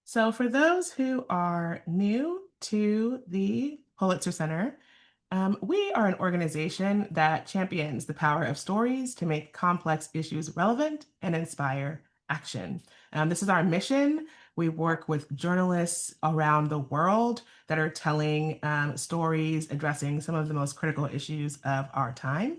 So, for those who are new to the Pulitzer Center, we are an organization that champions the power of stories to make complex issues relevant and inspire action. This is our mission. We work with journalists around the world that are telling stories addressing some of the most critical issues of our time.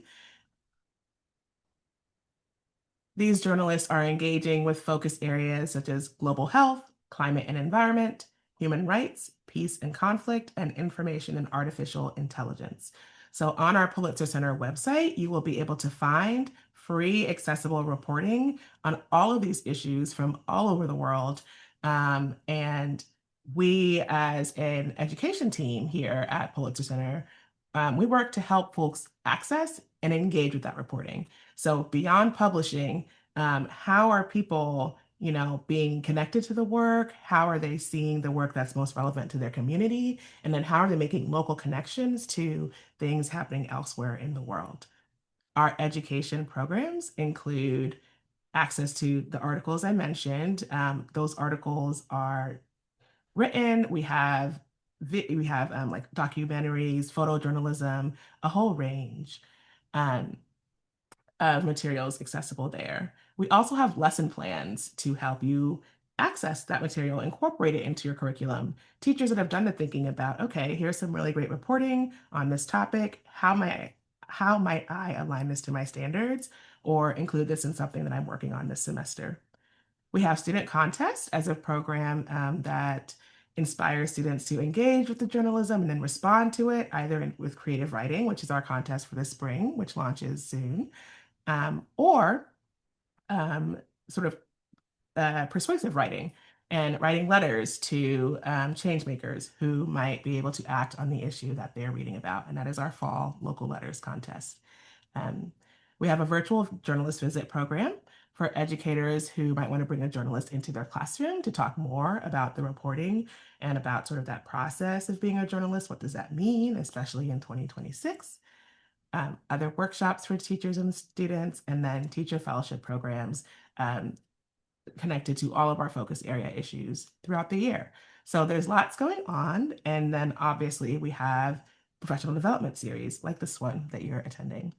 These journalists are engaging with focus areas such as global health, climate and environment, human rights, peace and conflict, and information and artificial intelligence. So, on our Pulitzer Center website, you will be able to find free, accessible reporting on all of these issues from all over the world. And we, as an education team here at Pulitzer Center, we work to help folks access and engage with that reporting. So, beyond publishing, how are people being connected to the work? How are they seeing the work that's most relevant to their community? And then how are they making local connections to things happening elsewhere in the world? Our education programs include access to the articles I mentioned. Those articles are written. We have like documentaries, photojournalism, a whole range. Um, of materials accessible there. We also have lesson plans to help you access that material, incorporate it into your curriculum. Teachers that have done the thinking about, okay, here's some really great reporting on this topic. How might I align this to my standards or include this in something that I'm working on this semester? We have student contests as a program that inspires students to engage with the journalism and then respond to it, either with creative writing, which is our contest for the spring, which launches soon, or um, sort of persuasive writing and writing letters to change makers who might be able to act on the issue that they're reading about. And that is our fall local letters contest. Um, we have a virtual journalist visit program for educators who might want to bring a journalist into their classroom to talk more about the reporting and about sort of that process of being a journalist. What does that mean, especially in 2026? Other workshops for teachers and students, and then teacher fellowship programs um, connected to all of our focus area issues throughout the year. So there's lots going on. And then obviously we have professional development series like this one that you're attending.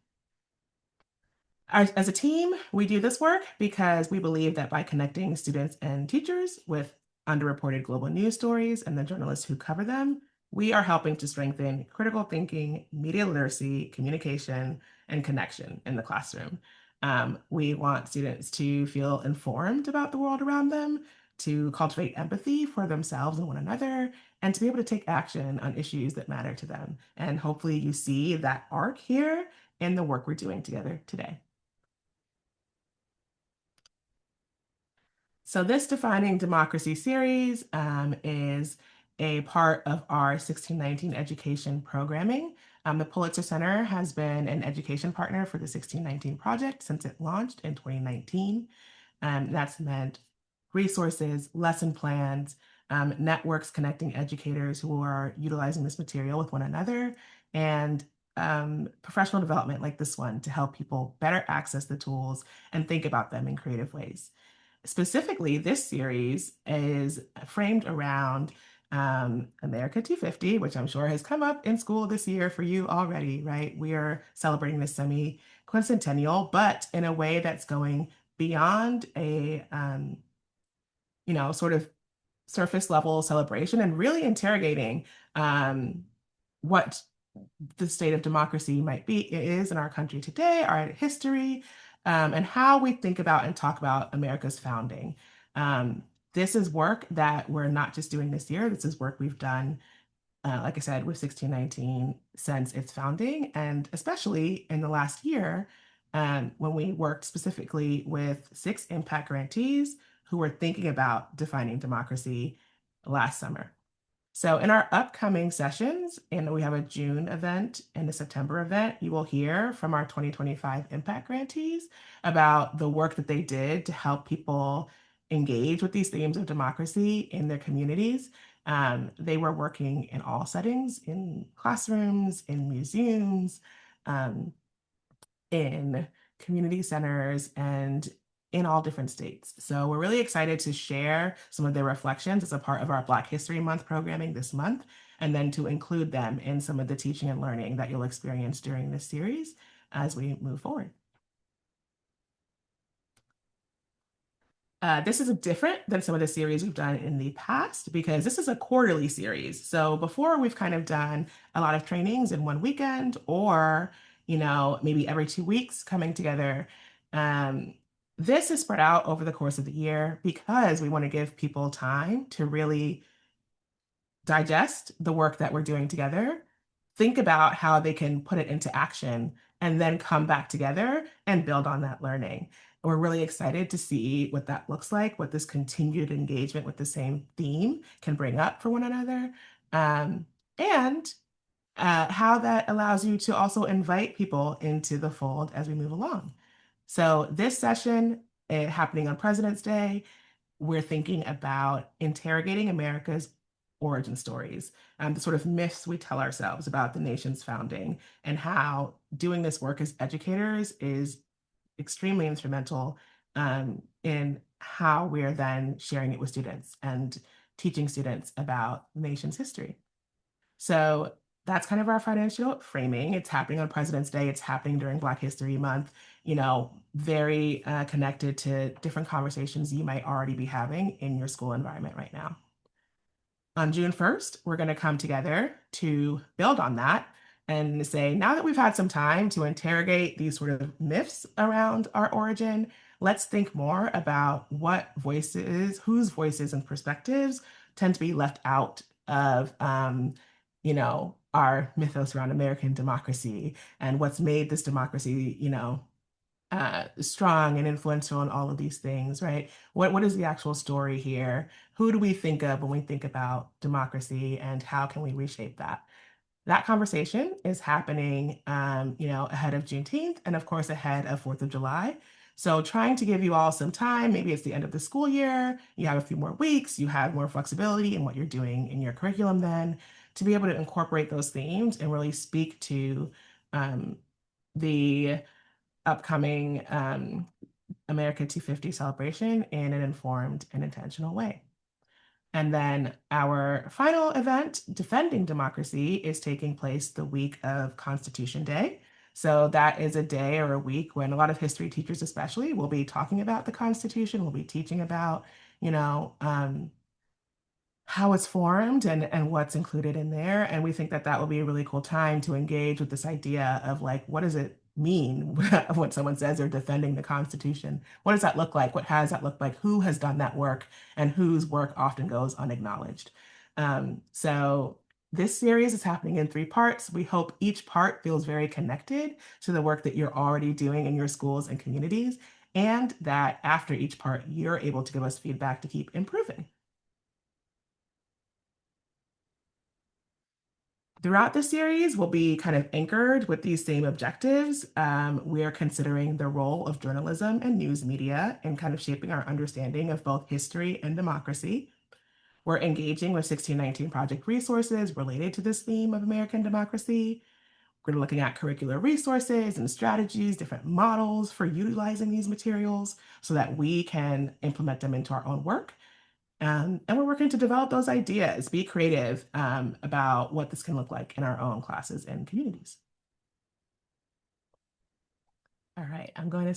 As a team, we do this work because we believe that by connecting students and teachers with underreported global news stories and the journalists who cover them, we are helping to strengthen critical thinking, media literacy, communication, and connection in the classroom. We want students to feel informed about the world around them, to cultivate empathy for themselves and one another, and to be able to take action on issues that matter to them. And hopefully, you see that arc here in the work we're doing together today. So this Defining Democracy series is a part of our 1619 education programming. The Pulitzer Center has been an education partner for the 1619 project since it launched in 2019. That's meant resources, lesson plans, networks connecting educators who are utilizing this material with one another, and professional development like this one to help people better access the tools and think about them in creative ways. Specifically, this series is framed around America 250, which I'm sure has come up in school this year for you already, right? We are celebrating this semi-quincentennial, but in a way that's going beyond a, sort of surface level celebration and really interrogating what the state of democracy might be is in our country today, our history, and how we think about and talk about America's founding. This is work that we're not just doing this year. This is work we've done, like I said, with 1619 since its founding, and especially in the last year when we worked specifically with 6 impact grantees who were thinking about defining democracy last summer. So in our upcoming sessions, and we have a June event and a September event, you will hear from our 2025 impact grantees about the work that they did to help people engage with these themes of democracy in their communities. They were working in all settings, in classrooms, in museums, um, in community centers, and in all different states. So we're really excited to share some of their reflections as a part of our Black History Month programming this month, and then to include them in some of the teaching and learning that you'll experience during this series as we move forward. This is different than some of the series we've done in the past because this is a quarterly series. So before we've kind of done a lot of trainings in one weekend or, maybe every 2 weeks coming together. Um, this is spread out over the course of the year because we want to give people time to really digest the work that we're doing together, think about how they can put it into action, and then come back together and build on that learning. We're really excited to see what that looks like, what this continued engagement with the same theme can bring up for one another, and how that allows you to also invite people into the fold as we move along. So, this session, happening on President's Day, we're thinking about interrogating America's origin stories, the sort of myths we tell ourselves about the nation's founding, and how doing this work as educators is extremely instrumental in how we're then sharing it with students and teaching students about the nation's history. So that's kind of our financial framing. It's happening on President's Day. It's happening during Black History Month, very connected to different conversations you might already be having in your school environment right now. On June 1st, we're going to come together to build on that and say, now that we've had some time to interrogate these sort of myths around our origin, let's think more about what voices, whose voices and perspectives tend to be left out of, our mythos around American democracy and what's made this democracy, strong and influential and all of these things, right? What is the actual story here? Who do we think of when we think about democracy, and how can we reshape that? That conversation is happening, ahead of Juneteenth and of course ahead of 4th of July. So trying to give you all some time, maybe it's the end of the school year, you have a few more weeks, you have more flexibility in what you're doing in your curriculum then, to be able to incorporate those themes and really speak to um, the upcoming America 250 celebration in an informed and intentional way. And then our final event, Defending Democracy, is taking place the week of Constitution Day. So that is a day or a week when a lot of history teachers, especially, will be talking about the Constitution, will be teaching about, how it's formed and what's included in there. And we think that that will be a really cool time to engage with this idea of like, what does it mean when someone says they're defending the Constitution? What does that look like? What has that looked like? Who has done that work and whose work often goes unacknowledged? So this series is happening in 3 parts. We hope each part feels very connected to the work that you're already doing in your schools and communities, and that after each part, you're able to give us feedback to keep improving. Throughout the series, we'll be kind of anchored with these same objectives. We are considering the role of journalism and news media in kind of shaping our understanding of both history and democracy. We're engaging with 1619 Project resources related to this theme of American democracy. We're looking at curricular resources and strategies, different models for utilizing these materials so that we can implement them into our own work. And we're working to develop those ideas, be creative about what this can look like in our own classes and communities. All right, I'm going to